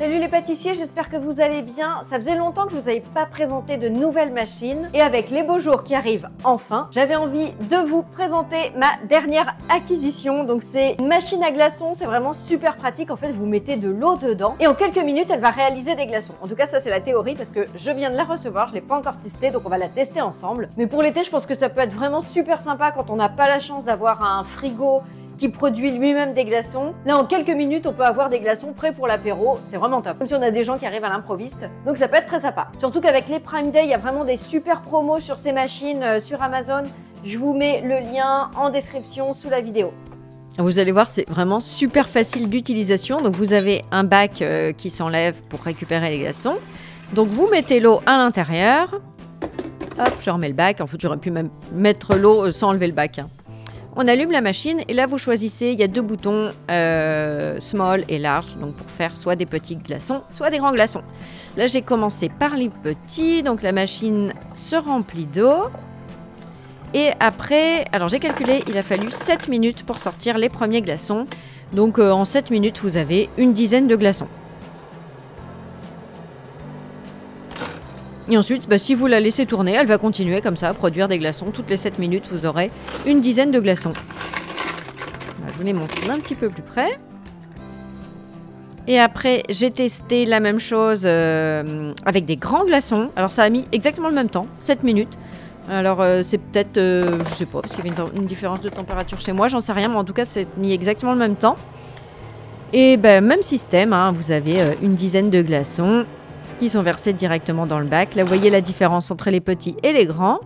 Salut les pâtissiers, j'espère que vous allez bien. Ça faisait longtemps que je vous avais pas présenté de nouvelles machines et avec les beaux jours qui arrivent enfin, j'avais envie de vous présenter ma dernière acquisition. Donc c'est une machine à glaçons, c'est vraiment super pratique. En fait, vous mettez de l'eau dedans et en quelques minutes, elle va réaliser des glaçons. En tout cas, ça c'est la théorie parce que je viens de la recevoir, je l'ai pas encore testée, donc on va la tester ensemble. Mais pour l'été, je pense que ça peut être vraiment super sympa quand on n'a pas la chance d'avoir un frigo qui produit lui-même des glaçons. Là, en quelques minutes, on peut avoir des glaçons prêts pour l'apéro. C'est vraiment top. Comme si on a des gens qui arrivent à l'improviste. Donc ça peut être très sympa. Surtout qu'avec les Prime Day, il y a vraiment des super promos sur ces machines sur Amazon. Je vous mets le lien en description sous la vidéo. Vous allez voir, c'est vraiment super facile d'utilisation. Donc vous avez un bac qui s'enlève pour récupérer les glaçons. Donc vous mettez l'eau à l'intérieur. Hop, je remets le bac. En fait, j'aurais pu même mettre l'eau sans enlever le bac. On allume la machine et là vous choisissez, il y a deux boutons small et large, donc pour faire soit des petits glaçons, soit des grands glaçons. Là j'ai commencé par les petits, donc la machine se remplit d'eau. Et après, alors j'ai calculé, il a fallu 7 minutes pour sortir les premiers glaçons. Donc en 7 minutes vous avez une dizaine de glaçons. Et ensuite, si vous la laissez tourner, elle va continuer comme ça à produire des glaçons. Toutes les 7 minutes, vous aurez une dizaine de glaçons. Je vous les montre d'un petit peu plus près. Et après, j'ai testé la même chose avec des grands glaçons. Alors ça a mis exactement le même temps, 7 minutes. Alors c'est peut-être, je sais pas, parce qu'il y avait une différence de température chez moi, j'en sais rien, mais en tout cas, c'est mis exactement le même temps. Et même système, hein, vous avez une dizaine de glaçons qui sont versés directement dans le bac. Là, vous voyez la différence entre les petits et les grands.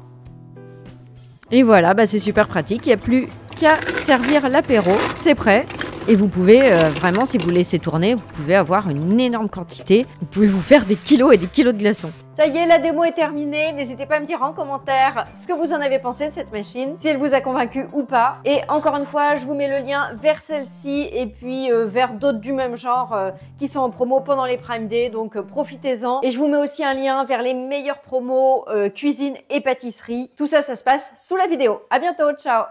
Et voilà, c'est super pratique. Il n'y a plus qu'à servir l'apéro. C'est prêt. Et vous pouvez vraiment, si vous laissez tourner, vous pouvez avoir une énorme quantité. Vous pouvez vous faire des kilos et des kilos de glaçons. Ça y est, la démo est terminée. N'hésitez pas à me dire en commentaire ce que vous en avez pensé de cette machine, si elle vous a convaincu ou pas. Et encore une fois, je vous mets le lien vers celle-ci et puis vers d'autres du même genre qui sont en promo pendant les Prime Day. Donc profitez-en. Et je vous mets aussi un lien vers les meilleures promos cuisine et pâtisserie. Tout ça, ça se passe sous la vidéo. À bientôt, ciao!